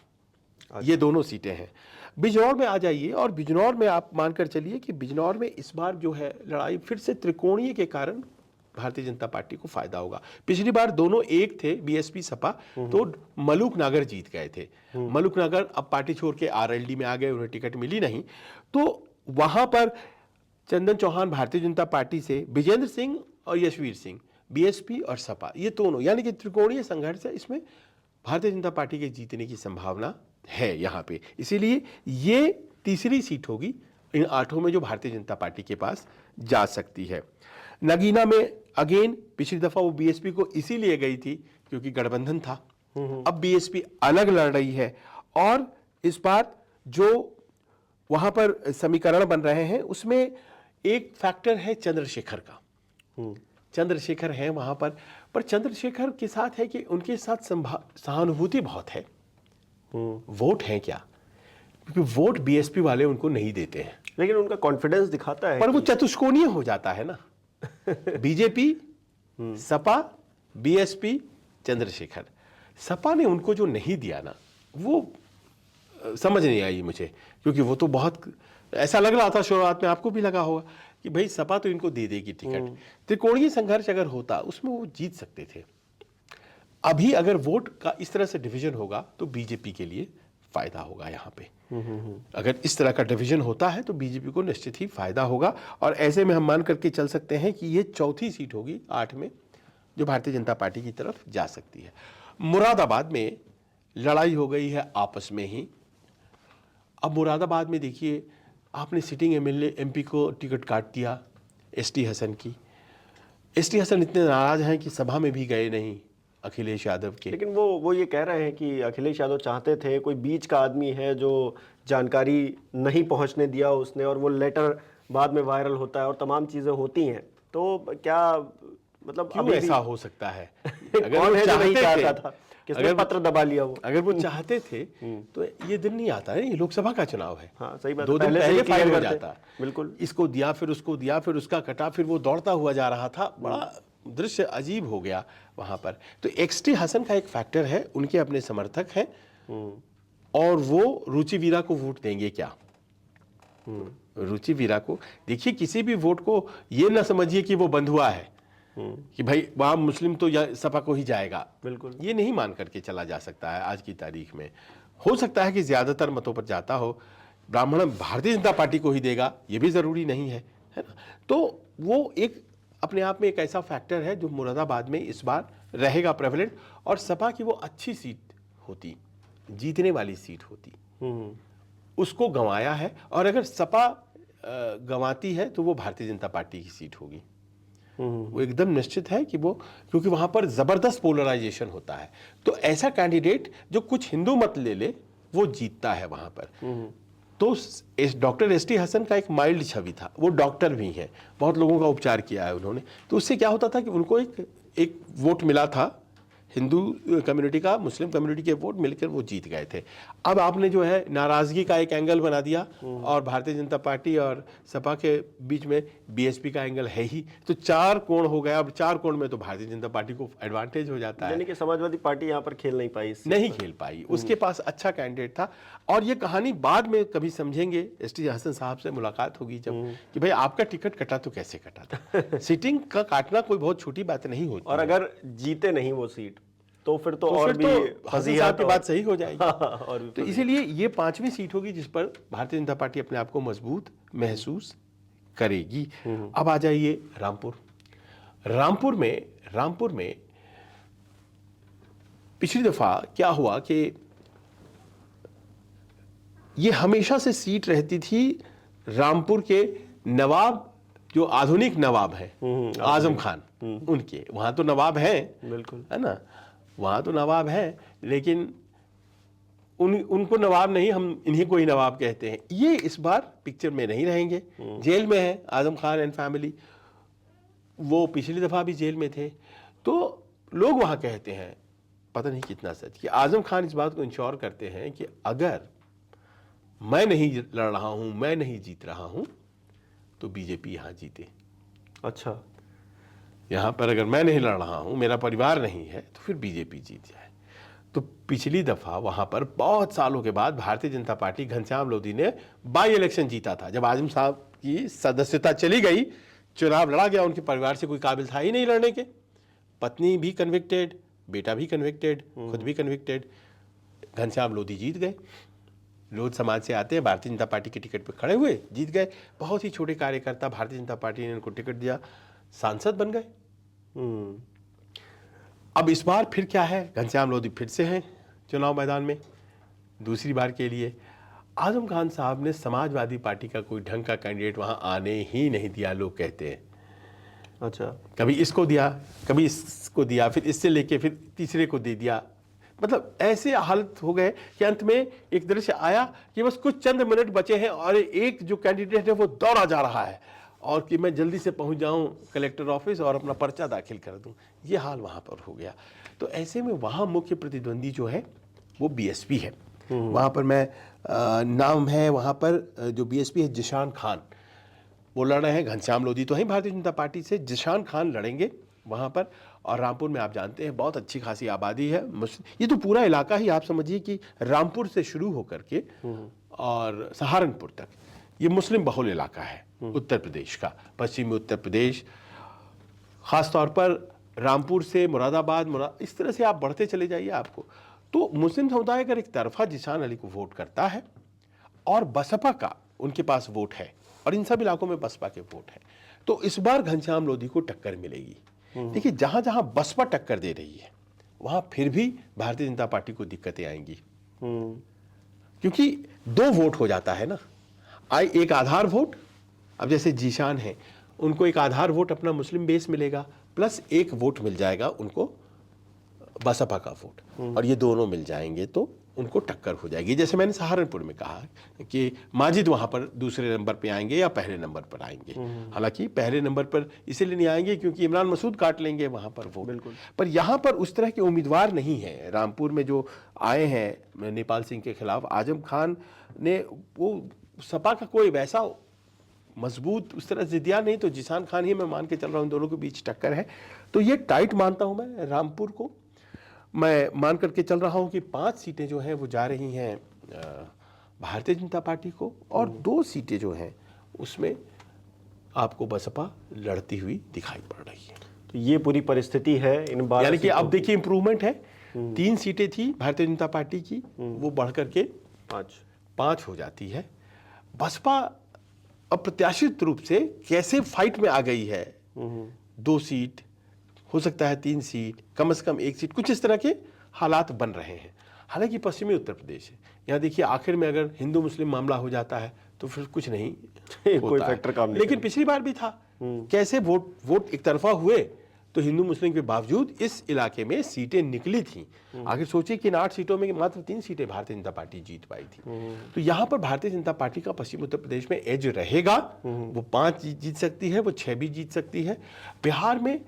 ये दोनों सीटें हैं। बिजनौर में आ जाइए, और बिजनौर में आप मानकर चलिए कि बिजनौर में इस बार जो है लड़ाई फिर से त्रिकोणीय के कारण भारतीय जनता पार्टी को फायदा होगा। पिछली बार दोनों एक थे, बीएसपी सपा, तो मलूक नागर जीत गए थे। मलूक नागर अब पार्टी छोड़ के आरएलडी में आ गए, उन्हें टिकट मिली नहीं, तो वहां पर चंदन चौहान भारतीय जनता पार्टी से, विजेंद्र सिंह और यशवीर सिंह बीएसपी और सपा, ये दोनों यानी कि त्रिकोणीय संघर्ष है। इसमें भारतीय जनता पार्टी के जीतने की संभावना है यहाँ पे, इसीलिए ये तीसरी सीट होगी इन 8 में जो भारतीय जनता पार्टी के पास जा सकती है। नगीना में अगेन पिछली दफा वो बीएसपी को इसीलिए गई थी क्योंकि गठबंधन था, अब बीएसपी अलग लड़ रही है, और इस बार जो वहां पर समीकरण बन रहे हैं उसमें एक फैक्टर है चंद्रशेखर का। चंद्रशेखर है वहां पर चंद्रशेखर के साथ है कि उनके साथ सहानुभूति बहुत है। वोट है क्या? क्योंकि वोट बीएसपी वाले उनको नहीं देते हैं, लेकिन उनका कॉन्फिडेंस दिखाता है, पर वो चतुष्कोणीय हो जाता है ना। BJP, Sapa, BSP, Chandrashekhar. सपा ने उनको जो नहीं दिया ना, वो समझ नहीं आई मुझे, क्योंकि वो तो बहुत ऐसा लग रहा था शुरुआत में, आपको भी लगा होगा कि भाई सपा तो इनको दे देगी टिकट। त्रिकोणीय संघर्ष अगर होता उसमें वो जीत सकते थे। अभी अगर वोट का इस तरह से डिवीजन होगा तो बीजेपी के लिए फायदा होगा यहाँ पे। अगर इस तरह का डिवीजन होता है तो बीजेपी को निश्चित ही फायदा होगा, और ऐसे में हम मान करके चल सकते हैं कि ये चौथी सीट होगी 8 में जो भारतीय जनता पार्टी की तरफ जा सकती है। मुरादाबाद में लड़ाई हो गई है आपस में ही। अब मुरादाबाद में देखिए, आपने सिटिंग एमएलए एमपी को टिकट काट दिया एसटी हसन की। एसटी हसन इतने नाराज हैं कि सभा में भी गए नहीं अखिलेश यादव के। लेकिन वो ये कह रहे हैं कि अखिलेश यादव चाहते थे, कोई बीच का आदमी है जो जानकारी नहीं पहुंचने दिया उसने, और वो लेटर बाद में वायरल होता है और तमाम चीजें होती हैं। तो क्या मतलब क्यों अभी ऐसा हो सकता है? कौन है जो नहीं चाहता था? किसने अगर पत्र दबा लिया वो? अगर वो चाहते थे तो ये दिन नहीं आता है। ये लोकसभा का चुनाव है। हाँ, सही बात है। 2 दिन पहले से पहले ही फाइल clear हो करते। जाता। बिल्कुल। इसको दिया, फिर उसको दिया, फिर उसका कटा, फिर वो दौड़ता हुआ जा रहा था। बड़ा दृश्य अजीब हो गया वहां पर। तो एक्सटी हसन का एक फैक्टर है, उनके अपने समर्थक हैं और वो रुचि वीरा को वोट देंगे क्या? रुचि वीरा को देखिए, किसी भी वोट को ये ना समझिए कि वो बंधुआ है कि भाई वहां मुस्लिम तो सपा को ही जाएगा। बिल्कुल। ये नहीं मान करके चला जा सकता है आज की तारीख में। हो सकता है कि ज्यादातर मतों पर जाता हो, ब्राह्मण भारतीय जनता पार्टी को ही देगा, ये भी जरूरी नहीं है ना। तो वो एक अपने आप में एक ऐसा फैक्टर है जो मुरादाबाद में इस बार रहेगा प्रेवलेंट, और सपा की वो अच्छी सीट होती, जीतने वाली सीट होती, उसको गंवाया है। और अगर सपा गंवाती है तो वो भारतीय जनता पार्टी की सीट होगी। वो एकदम निश्चित है कि वो, क्योंकि वहां पर जबरदस्त पोलराइजेशन होता है। तो ऐसा कैंडिडेट जो कुछ हिंदू मत ले ले वो जीतता है वहां पर। तो डॉक्टर एसटी हसन का एक माइल्ड छवि था, वो डॉक्टर भी हैं, बहुत लोगों का उपचार किया है उन्होंने। तो उससे क्या होता था कि उनको एक वोट मिला था हिंदू कम्युनिटी का, मुस्लिम कम्युनिटी के वोट मिलकर वो जीत गए थे। अब आपने जो है नाराजगी का एक एंगल बना दिया और भारतीय जनता पार्टी और सपा के बीच में बीएसपी का एंगल है ही, तो 4 कोण हो गया। अब 4 कोण में तो भारतीय जनता पार्टी को एडवांटेज हो जाता है। यानी कि समाजवादी पार्टी यहाँ पर खेल नहीं पाई, नहीं खेल पाई। उसके पास अच्छा कैंडिडेट था। और ये कहानी बाद में कभी समझेंगे, एसटी हसन साहब से मुलाकात होगी जब, कि भाई आपका टिकट कटा तो कैसे कटा था। सीटिंग का काटना कोई बहुत छोटी बात नहीं होती। और अगर जीते नहीं वो सीट तो फिर तो और भी हसन साहब की बात सही हो जाएगी। और भी तो इसीलिए ये 5वीं सीट होगी जिस पर भारतीय जनता पार्टी अपने आप को मजबूत महसूस करेगी। अब आ जाइए रामपुर में पिछली दफा क्या हुआ कि ये हमेशा से सीट रहती थी रामपुर के नवाब, जो आधुनिक नवाब हैं आजम खान, उनके वहां तो नवाब हैं, बिल्कुल है ना, वहां तो नवाब हैं, लेकिन उनको नवाब नहीं, हम इन्हीं को ही नवाब कहते हैं। ये इस बार पिक्चर में नहीं रहेंगे, जेल में है आजम खान एंड फैमिली। वो पिछली दफा भी जेल में थे। तो लोग वहां कहते हैं, पता नहीं कितना सच, कि आजम खान इस बात को इंश्योर करते हैं कि अगर मैं नहीं लड़ रहा हूं, मैं नहीं जीत रहा हूं, तो बीजेपी यहां जीते। अच्छा, यहां पर अगर मैं नहीं लड़ रहा हूं, मेरा परिवार नहीं है, तो फिर बीजेपी जीत जाए। तो पिछली दफा वहां पर बहुत सालों के बाद भारतीय जनता पार्टी, घनश्याम लोधी ने बाई इलेक्शन जीता था। जब आजम साहब की सदस्यता चली गई, चुनाव लड़ा गया, उनके परिवार से कोई काबिल था ही नहीं लड़ने के। पत्नी भी कन्विक्टेड, बेटा भी कन्विक्टेड, खुद भी कन्विक्टेड। घनश्याम लोधी जीत गए। लोध समाज से आते हैं, भारतीय जनता पार्टी के टिकट पर खड़े हुए, जीत गए। बहुत ही छोटे कार्यकर्ता, भारतीय जनता पार्टी ने उनको टिकट दिया, सांसद बन गए। अब इस बार फिर क्या है, घनश्याम लोधी फिर से हैं चुनाव मैदान में दूसरी बार के लिए। आजम खान साहब ने समाजवादी पार्टी का कोई ढंग का कैंडिडेट वहां आने ही नहीं दिया, लोग कहते हैं। अच्छा, कभी इसको दिया, कभी इसको दिया, फिर इससे लेके फिर तीसरे को दे दिया। मतलब ऐसे हालत हो गए कि अंत में एक दृश्य आया कि बस कुछ चंद मिनट बचे हैं और एक जो कैंडिडेट है वो दौड़ा जा रहा है, और कि मैं जल्दी से पहुंच जाऊं कलेक्टर ऑफिस और अपना पर्चा दाखिल कर दूं। ये हाल वहां पर हो गया। तो ऐसे में वहां मुख्य प्रतिद्वंदी जो है वो बीएसपी है। वहां पर मैं नाम है वहां पर जो बीएसपी है, जिशान खान, वो लड़ रहे हैं। घनश्याम लोधी तो है भारतीय जनता पार्टी से, जिशान खान लड़ेंगे वहां पर। और रामपुर में आप जानते हैं बहुत अच्छी खासी आबादी है। ये तो पूरा इलाका ही आप समझिए कि रामपुर से शुरू होकर के और सहारनपुर तक ये मुस्लिम बहुल इलाका है उत्तर प्रदेश का, पश्चिमी उत्तर प्रदेश। खासतौर पर रामपुर से मुरादाबाद, इस तरह से आप बढ़ते चले जाइए आपको। तो मुस्लिम समुदाय अगर एक तरफा जिशान अली को वोट करता है और बसपा का उनके पास वोट है, और इन सब इलाकों में बसपा के वोट है, तो इस बार घनश्याम लोधी को टक्कर मिलेगी। देखिए जहां जहां बसपा टक्कर दे रही है वहां फिर भी भारतीय जनता पार्टी को दिक्कतें आएंगी, क्योंकि 2 वोट हो जाता है ना। एक आधार वोट, अब जैसे जीशान है उनको एक आधार वोट अपना मुस्लिम बेस मिलेगा, प्लस एक वोट मिल जाएगा उनको बसपा का वोट, और ये दोनों मिल जाएंगे तो उनको टक्कर हो जाएगी। जैसे मैंने सहारनपुर में कहा कि माजिद वहां पर दूसरे नंबर पे आएंगे या पहले नंबर पर आएंगे। हालांकि पहले नंबर पर इसलिए नहीं आएंगे क्योंकि इमरान मसूद काट लेंगे वहां पर वोट, बिल्कुल। पर यहां पर उस तरह के उम्मीदवार नहीं है। रामपुर में जो आए हैं नेपाल सिंह के खिलाफ, आजम खान ने वो सपा का कोई वैसा मजबूत उस तरह से दिया नहीं, तो जिसान खान ही मैं मान के चल रहा हूं, इन दोनों के बीच टक्कर है। तो ये टाइट मानता हूं मैं रामपुर को। मैं मान करके चल रहा हूं कि 5 सीटें जो हैं वो जा रही हैं भारतीय जनता पार्टी को, और 2 सीटें जो हैं उसमें आपको बसपा लड़ती हुई दिखाई पड़ रही है। तो ये पूरी परिस्थिति है इन 12 यानी कि सीटों अब देखिए इंप्रूवमेंट है। 3 सीटें थी भारतीय जनता पार्टी की, वो बढ़ करके 5 हो जाती है। बसपा अप्रत्याशित रूप से कैसे फाइट में आ गई है, 2 सीट हो सकता है, 3 सीट, कम से कम 1 सीट, कुछ इस तरह के हालात बन रहे हैं। हालांकि पश्चिमी उत्तर प्रदेश है, यहाँ देखिए आखिर में अगर हिंदू मुस्लिम मामला हो जाता है तो फिर कुछ नहीं कोई फैक्टर काम नहीं। लेकिन पिछली बार भी था, कैसे वोट एक तरफा हुए, तो हिंदू मुस्लिम के बावजूद इस इलाके में सीटें निकली थी। आखिर सोचिए कि इन 8 सीटों में मात्र 3 सीटें भारतीय जनता पार्टी जीत पाई थी। तो यहाँ पर भारतीय जनता पार्टी का पश्चिम उत्तर प्रदेश में एज रहेगा। वो 5 जीत सकती है, वो 6 भी जीत सकती है। बिहार में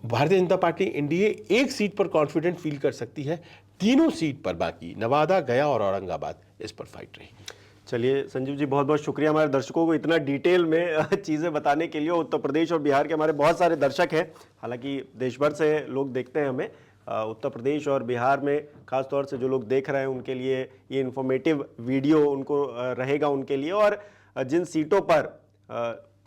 Bharatiya Janata party NDA 1 seat पर कॉन्फिडेंट फील कर सकती है, 3 सीट पर बाकी नवादा, गया और औरंगाबाद इस पर फाइट रहेगी। चलिए संजीव जी, बहुत बहुत शुक्रिया हमारे दर्शकों को इतना डिटेल में चीज़ें बताने के लिए। उत्तर प्रदेश और बिहार के हमारे बहुत सारे दर्शक हैं, हालांकि देश भर से लोग देखते हैं हमें। उत्तर प्रदेश और बिहार में खास तौर से जो लोग देख रहे हैं उनके लिए ये इन्फॉर्मेटिव वीडियो उनको रहेगा उनके लिए। और जिन सीटों पर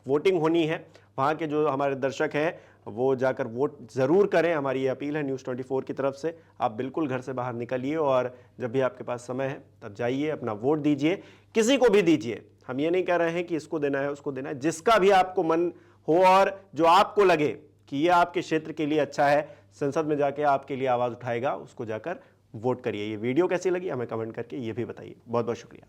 वोटिंग होनी है वहाँ के जो हमारे दर्शक हैं वो जाकर वोट ज़रूर करें। हमारी ये अपील है न्यूज़ 24 की तरफ से। आप बिल्कुल घर से बाहर निकलिए और जब भी आपके पास समय है तब जाइए, अपना वोट दीजिए, किसी को भी दीजिए। हम ये नहीं कह रहे हैं कि इसको देना है उसको देना है, जिसका भी आपको मन हो और जो आपको लगे कि ये आपके क्षेत्र के लिए अच्छा है, संसद में जाके आपके लिए आवाज़ उठाएगा, उसको जाकर वोट करिए। ये वीडियो कैसी लगी हमें कमेंट करके ये भी बताइए। बहुत बहुत शुक्रिया।